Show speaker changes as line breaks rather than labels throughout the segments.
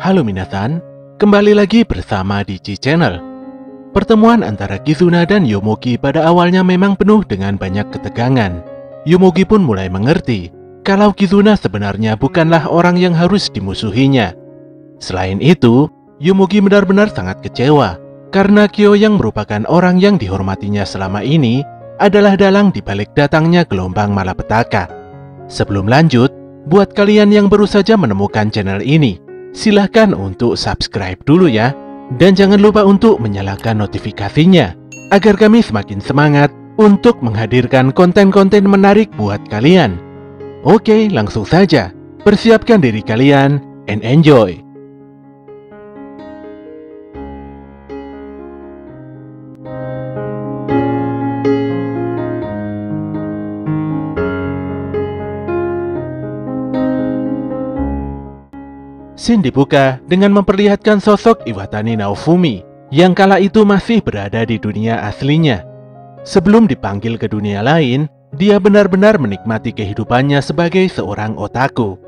Halo minasan, kembali lagi bersama di Ci Channel. Pertemuan antara Kizuna dan Yomogi pada awalnya memang penuh dengan banyak ketegangan. Yomogi pun mulai mengerti kalau Kizuna sebenarnya bukanlah orang yang harus dimusuhinya. Selain itu, Yomogi benar-benar sangat kecewa karena Kyo yang merupakan orang yang dihormatinya selama ini adalah dalang di balik datangnya gelombang malapetaka. Sebelum lanjut, buat kalian yang baru saja menemukan channel ini, silahkan untuk subscribe dulu ya. Dan jangan lupa untuk menyalakan notifikasinya agar kami semakin semangat untuk menghadirkan konten-konten menarik buat kalian. Oke, langsung saja. Persiapkan diri kalian and enjoy. Scene dibuka dengan memperlihatkan sosok Iwatani Naofumi yang kala itu masih berada di dunia aslinya. Sebelum dipanggil ke dunia lain, dia benar-benar menikmati kehidupannya sebagai seorang otaku.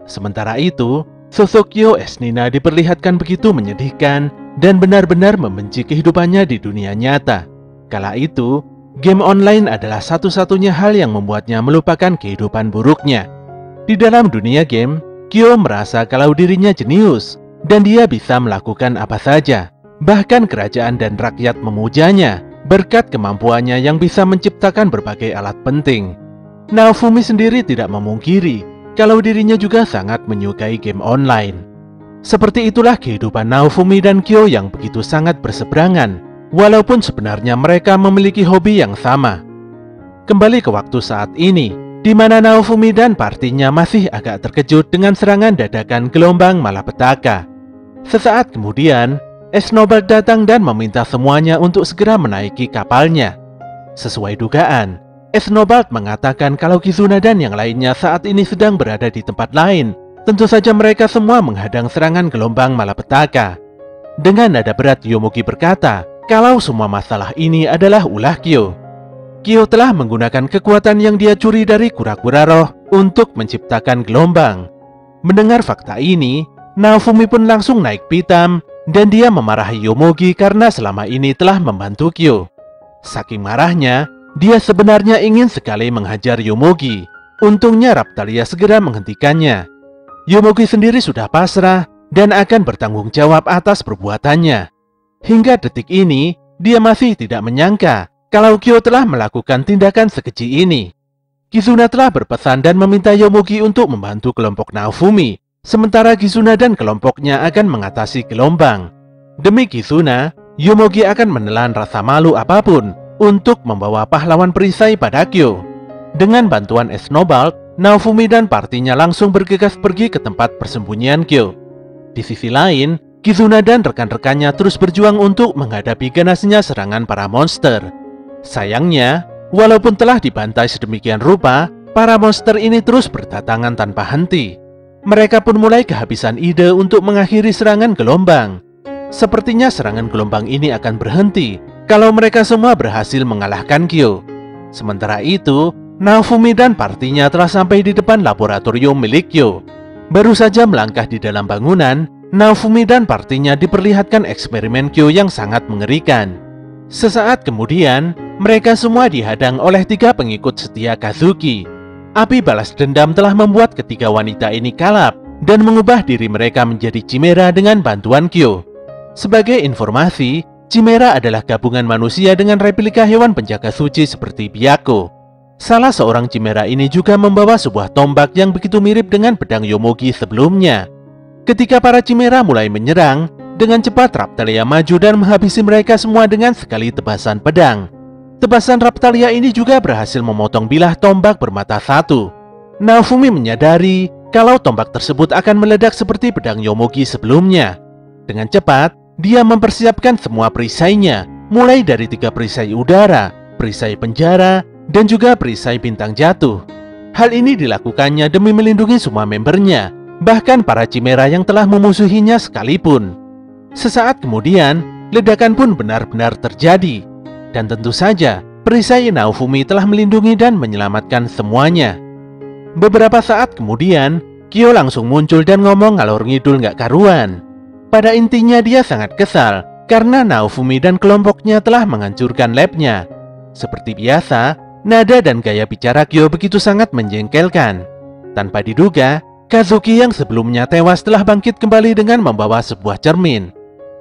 Sementara itu, sosok Kyo Esnina diperlihatkan begitu menyedihkan dan benar-benar membenci kehidupannya di dunia nyata. Kala itu, game online adalah satu-satunya hal yang membuatnya melupakan kehidupan buruknya. Di dalam dunia game, Kyo merasa kalau dirinya jenius dan dia bisa melakukan apa saja. Bahkan kerajaan dan rakyat memujanya berkat kemampuannya yang bisa menciptakan berbagai alat penting. Naofumi sendiri tidak memungkiri kalau dirinya juga sangat menyukai game online. Seperti itulah kehidupan Naofumi dan Kyo yang begitu sangat berseberangan, walaupun sebenarnya mereka memiliki hobi yang sama. Kembali ke waktu saat ini, di mana Naofumi dan partinya masih agak terkejut dengan serangan dadakan gelombang malapetaka. Sesaat kemudian, Snowball datang dan meminta semuanya untuk segera menaiki kapalnya. Sesuai dugaan, Snowball mengatakan kalau Kizuna dan yang lainnya saat ini sedang berada di tempat lain. Tentu saja mereka semua menghadang serangan gelombang malapetaka. Dengan nada berat, Yomogi berkata kalau semua masalah ini adalah ulah Kyo. Kyo telah menggunakan kekuatan yang dia curi dari kura-kura roh untuk menciptakan gelombang. Mendengar fakta ini, Naofumi pun langsung naik pitam dan dia memarahi Yomogi karena selama ini telah membantu Kyo. Saking marahnya, dia sebenarnya ingin sekali menghajar Yomogi. Untungnya Raptalia segera menghentikannya. Yomogi sendiri sudah pasrah dan akan bertanggung jawab atas perbuatannya. Hingga detik ini, dia masih tidak menyangka kalau Kyo telah melakukan tindakan sekeji ini. Kizuna telah berpesan dan meminta Yomogi untuk membantu kelompok Naofumi, sementara Kizuna dan kelompoknya akan mengatasi gelombang. Demi Kizuna, Yomogi akan menelan rasa malu apapun untuk membawa pahlawan perisai pada Kyo. Dengan bantuan Snowball, Naofumi dan partinya langsung bergegas pergi ke tempat persembunyian Kyo. Di sisi lain, Kizuna dan rekan-rekannya terus berjuang untuk menghadapi ganasnya serangan para monster. Sayangnya, walaupun telah dibantai sedemikian rupa, para monster ini terus berdatangan tanpa henti. Mereka pun mulai kehabisan ide untuk mengakhiri serangan gelombang. Sepertinya serangan gelombang ini akan berhenti kalau mereka semua berhasil mengalahkan Kyo. Sementara itu, Naofumi dan partinya telah sampai di depan laboratorium milik Kyo. Baru saja melangkah di dalam bangunan, Naofumi dan partinya diperlihatkan eksperimen Kyo yang sangat mengerikan. Sesaat kemudian, mereka semua dihadang oleh 3 pengikut setia Kazuki. Api balas dendam telah membuat ketiga wanita ini kalap dan mengubah diri mereka menjadi Chimera dengan bantuan Kyo. Sebagai informasi, Chimera adalah gabungan manusia dengan replika hewan penjaga suci seperti Byaku. Salah seorang Chimera ini juga membawa sebuah tombak yang begitu mirip dengan pedang Yomogi sebelumnya. Ketika para Chimera mulai menyerang, dengan cepat Raptalia maju dan menghabisi mereka semua dengan sekali tebasan pedang. Tebasan Raptalia ini juga berhasil memotong bilah tombak bermata satu. Naofumi menyadari kalau tombak tersebut akan meledak seperti pedang Yomogi sebelumnya. Dengan cepat, dia mempersiapkan semua perisainya, mulai dari 3 perisai udara, perisai penjara, dan juga perisai bintang jatuh. Hal ini dilakukannya demi melindungi semua membernya, bahkan para Chimera yang telah memusuhinya sekalipun. Sesaat kemudian, ledakan pun benar-benar terjadi. Dan tentu saja, perisai Naofumi telah melindungi dan menyelamatkan semuanya. Beberapa saat kemudian, Kyo langsung muncul dan ngomong ngalor ngidul nggak karuan. Pada intinya dia sangat kesal karena Naofumi dan kelompoknya telah menghancurkan labnya. Seperti biasa, nada dan gaya bicara Kyo begitu sangat menjengkelkan. Tanpa diduga, Kazuki yang sebelumnya tewas telah bangkit kembali dengan membawa sebuah cermin.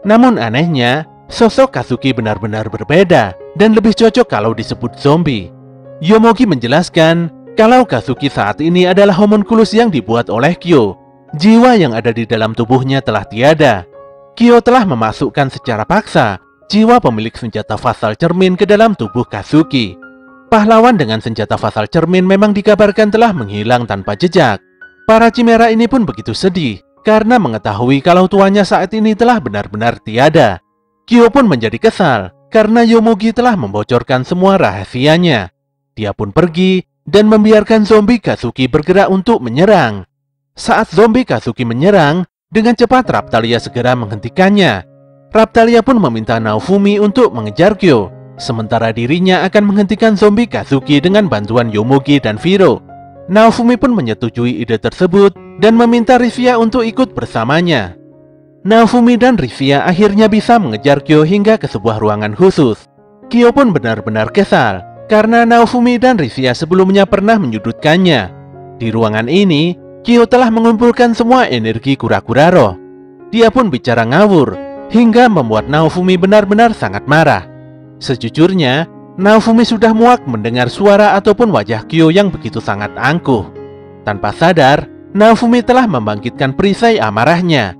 Namun anehnya, sosok Kazuki benar-benar berbeda dan lebih cocok kalau disebut zombie. Yomogi menjelaskan kalau Kazuki saat ini adalah homunculus yang dibuat oleh Kyo. Jiwa yang ada di dalam tubuhnya telah tiada. Kyo telah memasukkan secara paksa jiwa pemilik senjata fatal cermin ke dalam tubuh Kazuki. Pahlawan dengan senjata fatal cermin memang dikabarkan telah menghilang tanpa jejak. Para Chimera ini pun begitu sedih karena mengetahui kalau tuannya saat ini telah benar-benar tiada. Kyo pun menjadi kesal karena Yomogi telah membocorkan semua rahasianya. Dia pun pergi dan membiarkan zombie Kazuki bergerak untuk menyerang. Saat zombie Kazuki menyerang, dengan cepat Raptalia segera menghentikannya. Raptalia pun meminta Naofumi untuk mengejar Kyo, sementara dirinya akan menghentikan zombie Kazuki dengan bantuan Yomogi dan Viro. Naofumi pun menyetujui ide tersebut dan meminta Rivia untuk ikut bersamanya. Naofumi dan Rivia akhirnya bisa mengejar Kyo hingga ke sebuah ruangan khusus. Kyo pun benar-benar kesal karena Naofumi dan Rivia sebelumnya pernah menyudutkannya. Di ruangan ini, Kyo telah mengumpulkan semua energi kura-kura roh. Dia pun bicara ngawur hingga membuat Naofumi benar-benar sangat marah. Sejujurnya, Naofumi sudah muak mendengar suara ataupun wajah Kyo yang begitu sangat angkuh. Tanpa sadar, Naofumi telah membangkitkan perisai amarahnya.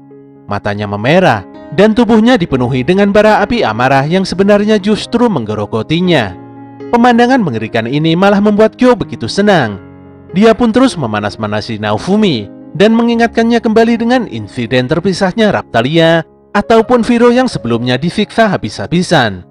Matanya memerah dan tubuhnya dipenuhi dengan bara api amarah yang sebenarnya justru menggerogotinya. Pemandangan mengerikan ini malah membuat Kyo begitu senang. Dia pun terus memanas-manasi Naofumi dan mengingatkannya kembali dengan insiden terpisahnya Raptalia ataupun Viro yang sebelumnya disiksa habis-habisan.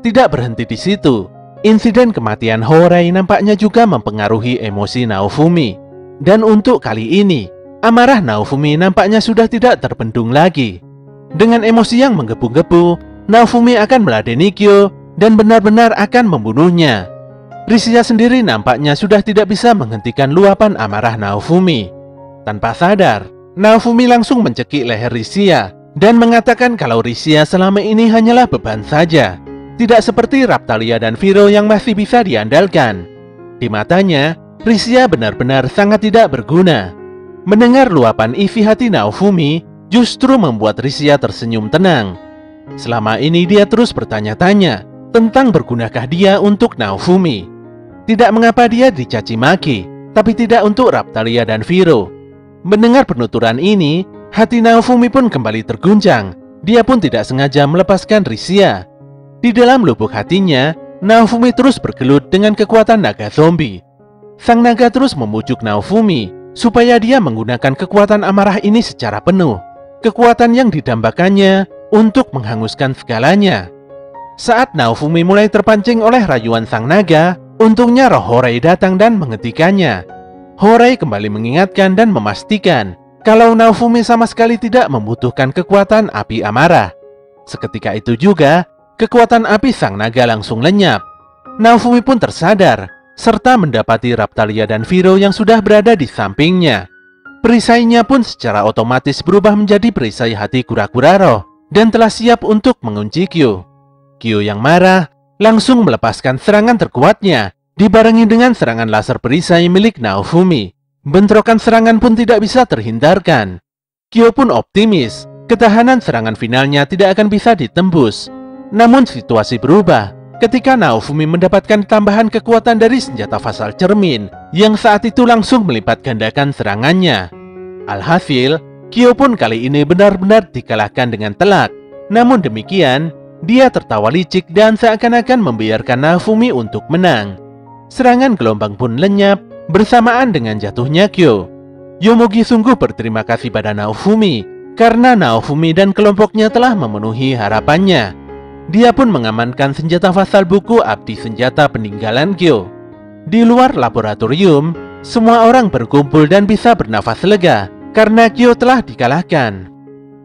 Tidak berhenti di situ, insiden kematian Horai nampaknya juga mempengaruhi emosi Naofumi. Dan untuk kali ini, amarah Naofumi nampaknya sudah tidak terbendung lagi. Dengan emosi yang menggebu-gebu, Naofumi akan meladeni Kyo dan benar-benar akan membunuhnya. Risia sendiri nampaknya sudah tidak bisa menghentikan luapan amarah Naofumi. Tanpa sadar, Naofumi langsung mencekik leher Risia dan mengatakan kalau Risia selama ini hanyalah beban saja, tidak seperti Raptalia dan Viro yang masih bisa diandalkan. Di matanya, Risia benar-benar sangat tidak berguna. Mendengar luapan isi hati Naofumi justru membuat Risia tersenyum tenang. Selama ini dia terus bertanya-tanya tentang bergunakah dia untuk Naofumi. Tidak mengapa dia dicaci maki, tapi tidak untuk Raptalia dan Viro. Mendengar penuturan ini, hati Naofumi pun kembali terguncang. Dia pun tidak sengaja melepaskan Risia. Di dalam lubuk hatinya, Naofumi terus bergelut dengan kekuatan naga zombie. Sang naga terus memujuk Naofumi supaya dia menggunakan kekuatan amarah ini secara penuh. Kekuatan yang didambakannya untuk menghanguskan segalanya. Saat Naofumi mulai terpancing oleh rayuan sang naga, untungnya roh Horai datang dan menghentikannya. Horai kembali mengingatkan dan memastikan kalau Naofumi sama sekali tidak membutuhkan kekuatan api amarah. Seketika itu juga, kekuatan api sang naga langsung lenyap. Naofumi pun tersadar, serta mendapati Raptalia dan Viro yang sudah berada di sampingnya. Perisainya pun secara otomatis berubah menjadi perisai hati kura-kura roh dan telah siap untuk mengunci Kyo. Kyo yang marah langsung melepaskan serangan terkuatnya, dibarengi dengan serangan laser perisai milik Naofumi. Bentrokan serangan pun tidak bisa terhindarkan. Kyo pun optimis, ketahanan serangan finalnya tidak akan bisa ditembus. Namun situasi berubah ketika Naofumi mendapatkan tambahan kekuatan dari senjata fatal cermin yang saat itu langsung melipat gandakan serangannya. Alhasil, Kyo pun kali ini benar-benar dikalahkan dengan telak. Namun demikian, dia tertawa licik dan seakan-akan membiarkan Naofumi untuk menang. Serangan gelombang pun lenyap bersamaan dengan jatuhnya Kyo. Yomogi sungguh berterima kasih pada Naofumi karena Naofumi dan kelompoknya telah memenuhi harapannya. Dia pun mengamankan senjata fatal buku abdi senjata peninggalan Kyo. Di luar laboratorium, semua orang berkumpul dan bisa bernafas lega karena Kyo telah dikalahkan.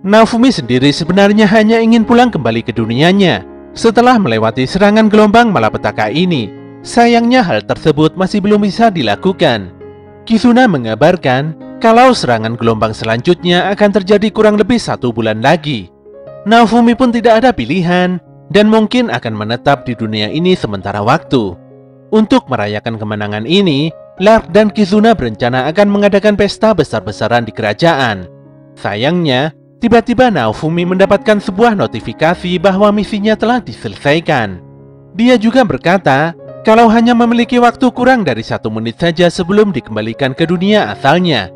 Naofumi sendiri sebenarnya hanya ingin pulang kembali ke dunianya setelah melewati serangan gelombang malapetaka ini. Sayangnya hal tersebut masih belum bisa dilakukan. Kizuna mengabarkan kalau serangan gelombang selanjutnya akan terjadi kurang lebih 1 bulan lagi. Naofumi pun tidak ada pilihan dan mungkin akan menetap di dunia ini sementara waktu. Untuk merayakan kemenangan ini, Lark dan Kizuna berencana akan mengadakan pesta besar-besaran di kerajaan. Sayangnya, tiba-tiba Naofumi mendapatkan sebuah notifikasi bahwa misinya telah diselesaikan. Dia juga berkata kalau hanya memiliki waktu kurang dari 1 menit saja sebelum dikembalikan ke dunia asalnya.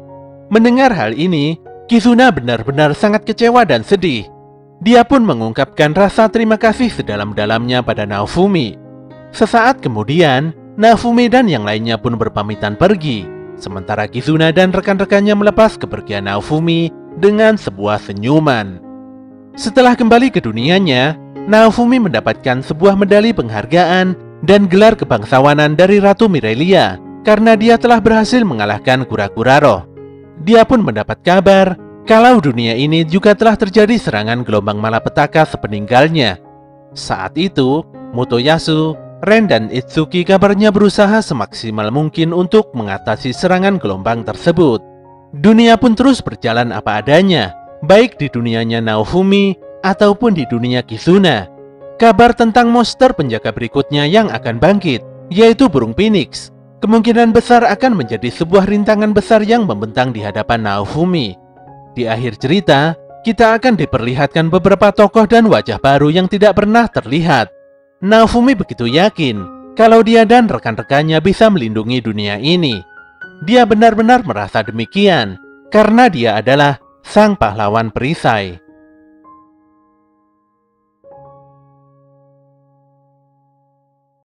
Mendengar hal ini, Kizuna benar-benar sangat kecewa dan sedih. Dia pun mengungkapkan rasa terima kasih sedalam-dalamnya pada Naofumi. Sesaat kemudian, Naofumi dan yang lainnya pun berpamitan pergi, sementara Kizuna dan rekan-rekannya melepas kepergian Naofumi dengan sebuah senyuman. Setelah kembali ke dunianya, Naofumi mendapatkan sebuah medali penghargaan dan gelar kebangsawanan dari Ratu Mirelia karena dia telah berhasil mengalahkan kura-kura roh. Dia pun mendapat kabar kalau dunia ini juga telah terjadi serangan gelombang malapetaka sepeninggalnya. Saat itu, Motoyasu, Ren, dan Itsuki kabarnya berusaha semaksimal mungkin untuk mengatasi serangan gelombang tersebut. Dunia pun terus berjalan apa adanya, baik di dunianya Naofumi ataupun di dunia Kizuna. Kabar tentang monster penjaga berikutnya yang akan bangkit, yaitu burung phoenix, kemungkinan besar akan menjadi sebuah rintangan besar yang membentang di hadapan Naofumi. Di akhir cerita, kita akan diperlihatkan beberapa tokoh dan wajah baru yang tidak pernah terlihat. Naofumi begitu yakin kalau dia dan rekan-rekannya bisa melindungi dunia ini. Dia benar-benar merasa demikian karena dia adalah sang pahlawan perisai.